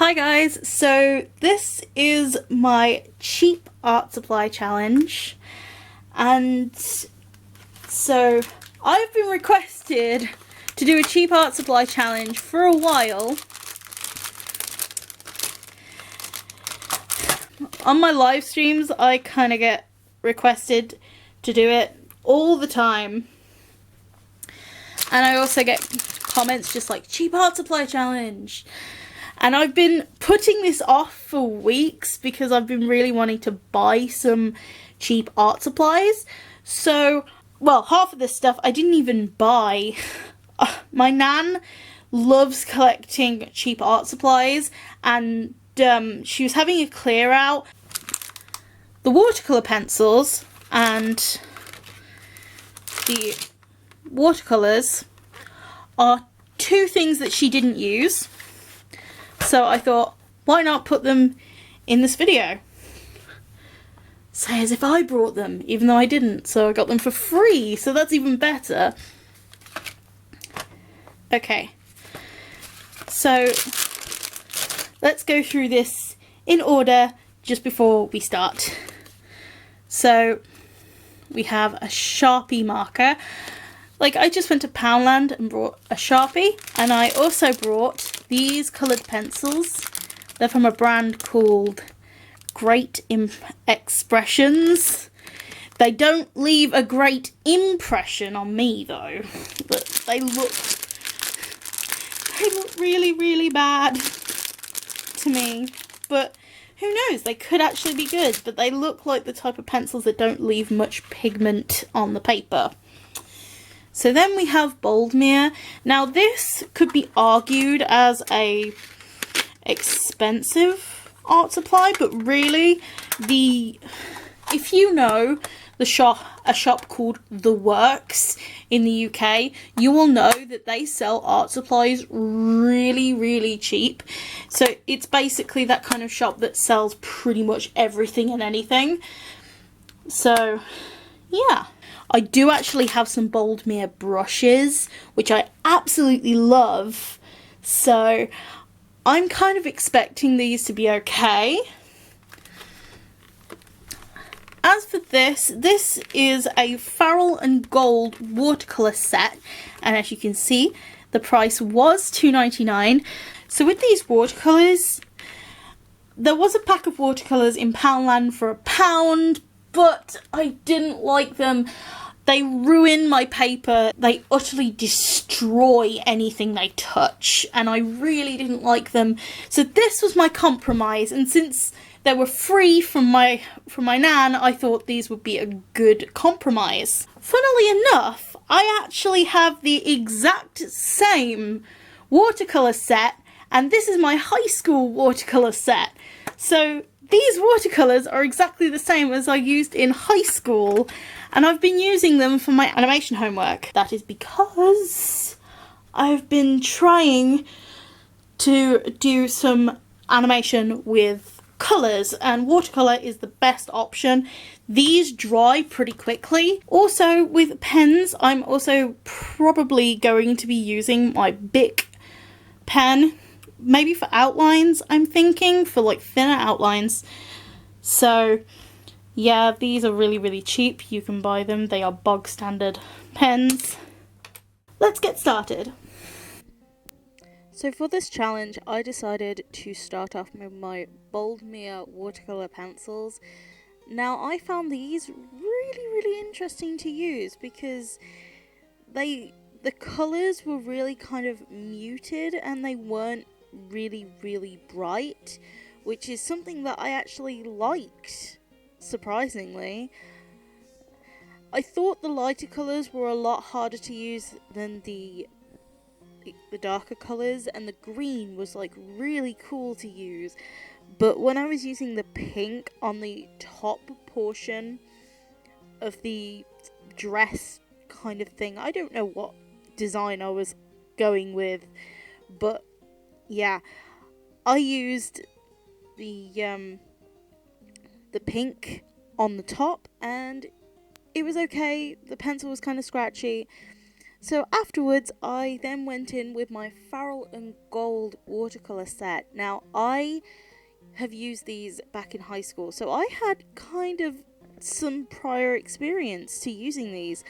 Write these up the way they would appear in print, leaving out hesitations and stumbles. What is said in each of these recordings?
Hi guys, so this is my cheap art supply challenge, and so I've been requested to do a cheap art supply challenge for a while. On my live streams I kind of get requested to do it all the time, and I also get comments just like cheap art supply challenge. And I've been putting this off for weeks because I've been really wanting to buy some cheap art supplies. So, well, half of this stuff I didn't even buy. My nan loves collecting cheap art supplies, and she was having a clear out. The watercolour pencils and the watercolours are two things that she didn't use. So I thought, why not put them in this video? Say as if I brought them, even though I didn't. So I got them for free, so that's even better. Okay. So let's go through this in order just before we start. So we have a Sharpie marker. Like, I just went to Poundland and brought a Sharpie, and I also brought these coloured pencils. They're from a brand called Great Expressions. They don't leave a great impression on me though, but they look really, really bad to me. But who knows, they could actually be good, but they look like the type of pencils that don't leave much pigment on the paper. So then we have Boldmere. Now this could be argued as a expensive art supply, but really if you know a shop called The Works in the UK, you will know that they sell art supplies really, really cheap. So it's basically that kind of shop that sells pretty much everything and anything. So yeah. I do actually have some Boldmere brushes, which I absolutely love, so I'm kind of expecting these to be okay. As for this is a Farrell and Gold watercolour set, and as you can see, the price was $2.99. So with these watercolours, there was a pack of watercolours in Poundland for £1, but I didn't like them. They ruin my paper. They utterly destroy anything they touch, and I really didn't like them. So this was my compromise, and since they were free from my nan, I thought these would be a good compromise. Funnily enough, I actually have the exact same watercolour set, and this is my high school watercolour set. So these watercolours are exactly the same as I used in high school, and I've been using them for my animation homework. That is because I've been trying to do some animation with colours, and watercolour is the best option. These dry pretty quickly. Also with pens, I'm also probably going to be using my BIC pen. Maybe for outlines, I'm thinking, for like thinner outlines. So yeah, these are really, really cheap. You can buy them. They are bog standard pens. Let's get started. So for this challenge, I decided to start off with my Boldmere watercolour pencils. Now I found these really, really interesting to use because the colours were really kind of muted, and they weren't really, really bright, which is something that I actually liked, surprisingly. I thought the lighter colours were a lot harder to use than the darker colours, and the green was like really cool to use, but when I was using the pink on the top portion of the dress kind of thing, I don't know what design I was going with, but yeah, I used the pink on the top, and it was okay. The pencil was kind of scratchy, So afterwards, I then went in with my Farrell and Gold watercolour set. Now, I have used these back in high school, so I had kind of some prior experience to using these,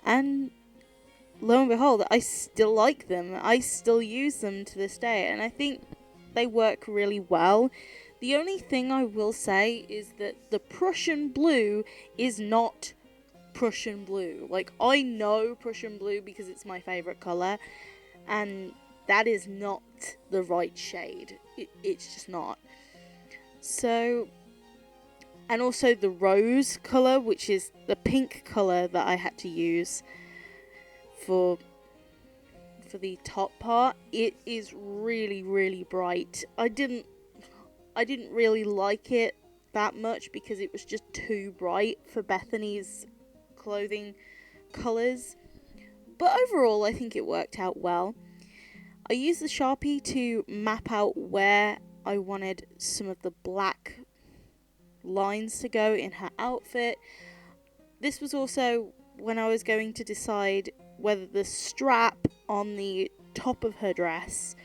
and lo and behold, I still like them. I still use them to this day, and I think they work really well. The only thing I will say is that the Prussian blue is not Prussian blue. Like, I know Prussian blue because it's my favourite colour, and that is not the right shade. It's just not. So, and also the rose colour, which is the pink colour that I had to use for the top part, it is really, really bright. I didn't really like it that much because it was just too bright for Bethany's clothing colours, but overall I think it worked out well. I used the Sharpie to map out where I wanted some of the black lines to go in her outfit. This was also when I was going to decide whether the strap on the top of her dress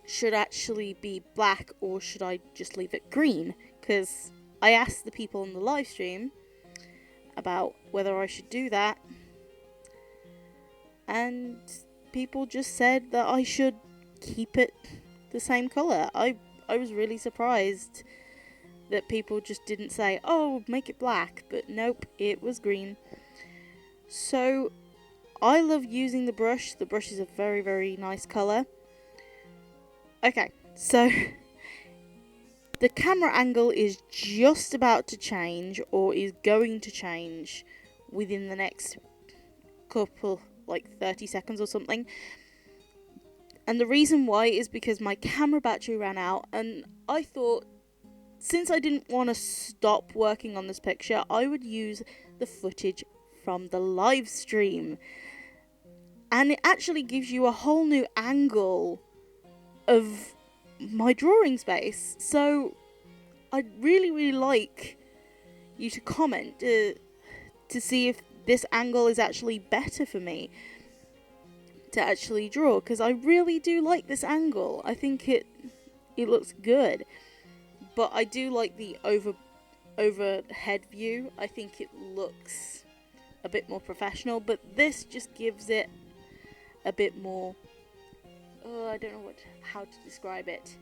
should actually be black or should I just leave it green, because I asked the people in the live stream about whether I should do that, and people just said that I should keep it the same colour. I was really surprised that people just didn't say, oh, make it black, but nope, it was green. So I love using the brush. The brush is a very, very nice colour. Okay, so the camera angle is just about to change, or is going to change within the next couple, like 30 seconds or something. And the reason why is because my camera battery ran out, and I thought, since I didn't want to stop working on this picture, I would use the footage from the live stream. And it actually gives you a whole new angle of my drawing space. So I'd really, really like you to comment to see if this angle is actually better for me to actually draw, because I really do like this angle. I think it looks good, but I do like the overhead view. I think it looks a bit more professional, but this just gives it a bit more, I don't know how to describe it.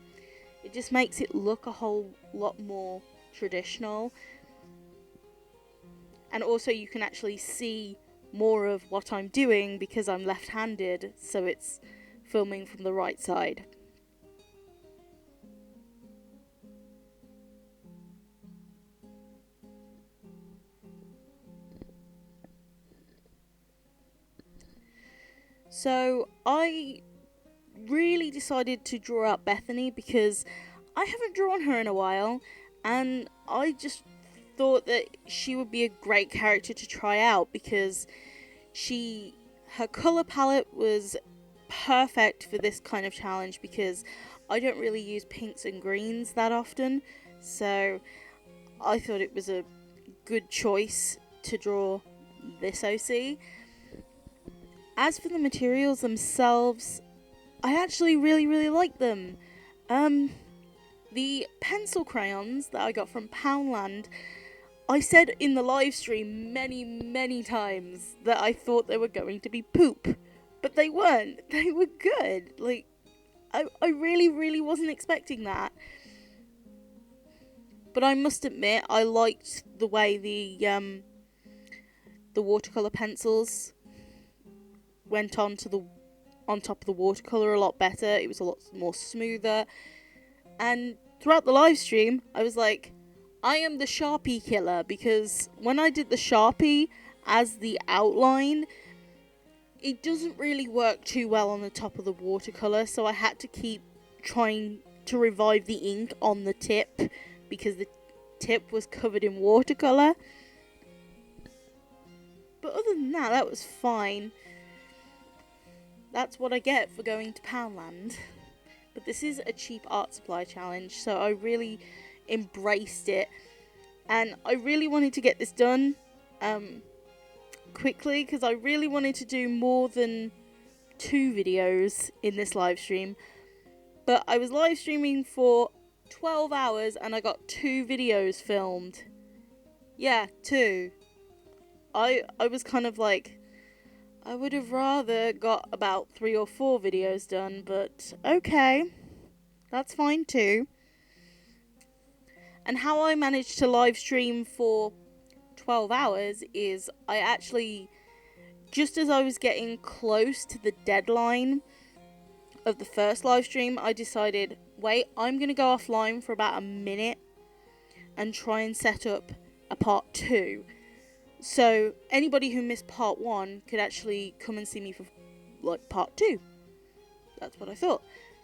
It just makes it look a whole lot more traditional, and also you can actually see more of what I'm doing because I'm left-handed, so it's filming from the right side. So I really decided to draw out Bethany because I haven't drawn her in a while, and I just thought that she would be a great character to try out because her colour palette was perfect for this kind of challenge, because I don't really use pinks and greens that often, so I thought it was a good choice to draw this OC. As for the materials themselves, I actually really, really like them. The pencil crayons that I got from Poundland, I said in the live stream many, many times that I thought they were going to be poop, but they weren't. They were good. Like, I really, really wasn't expecting that. But I must admit, I liked the way the watercolour pencils went on top of the watercolour a lot better. It was a lot more smoother. And throughout the live stream, I was like, I am the Sharpie killer, because when I did the Sharpie as the outline, it doesn't really work too well on the top of the watercolour, so I had to keep trying to revive the ink on the tip because the tip was covered in watercolour. But other than that, that was fine. That's what I get for going to Poundland. But this is a cheap art supply challenge, so I really embraced it. And I really wanted to get this done. quickly because I really wanted to do more than 2 videos in this live stream. But I was live streaming for 12 hours and I got 2 videos filmed. Yeah, 2. I was kind of like, I would have rather got about 3 or 4 videos done, but okay, that's fine too. And how I managed to live stream for 12 hours is I actually, just as I was getting close to the deadline of the first live stream, I decided, wait, I'm going to go offline for about a minute and try and set up a part 2. So anybody who missed part 1 could actually come and see me for like part 2. That's what I thought.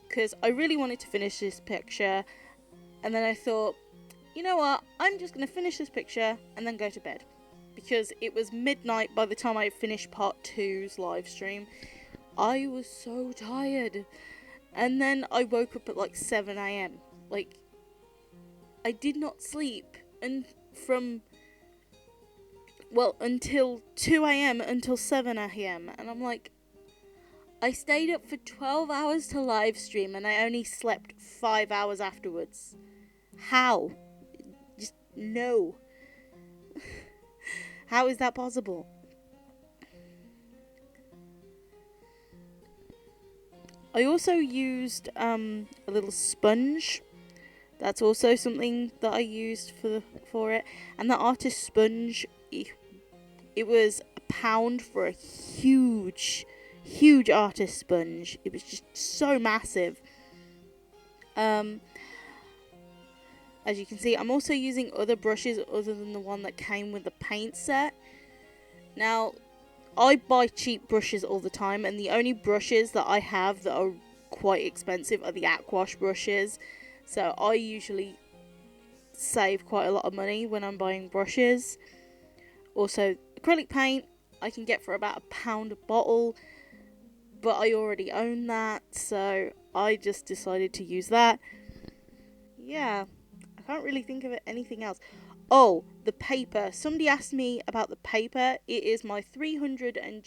Because I really wanted to finish this picture. And then I thought, you know what, I'm just going to finish this picture and then go to bed. Because it was midnight by the time I finished part 2's live stream. I was so tired. And then I woke up at like 7 AM. Like, I did not sleep until 2 AM until 7 AM. And I'm like, I stayed up for 12 hours to live stream and I only slept 5 hours afterwards. How? Just no. How is that possible? I also used a little sponge. That's also something that I used for it. And the artist sponge, it was £1 for a huge artist sponge. It was just so massive. As you can see, I'm also using other brushes other than the one that came with the paint set. Now, I buy cheap brushes all the time, and the only brushes that I have that are quite expensive are the aquash brushes. So I usually save quite a lot of money when I'm buying brushes. Also, acrylic paint I can get for about £1 a bottle, but I already own that, so I just decided to use that. Yeah, I can't really think of anything else. Oh, the paper. Somebody asked me about the paper. It is my 300 and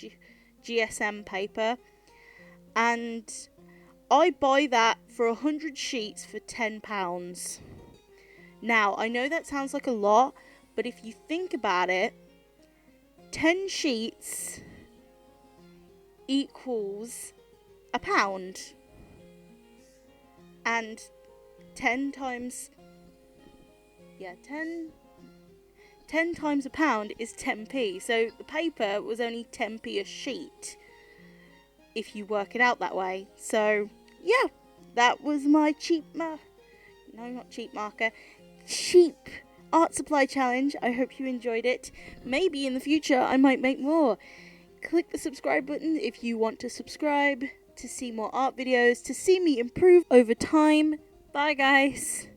GSM paper. And I buy that for 100 sheets for £10. Now, I know that sounds like a lot, but if you think about it, 10 sheets equals £1. And 10 times £1 is 10p. So the paper was only 10p a sheet, if you work it out that way. So yeah, that was my cheap art supply challenge. I hope you enjoyed it. Maybe in the future I might make more. Click the subscribe button if you want to subscribe, to see more art videos, to see me improve over time. Bye guys.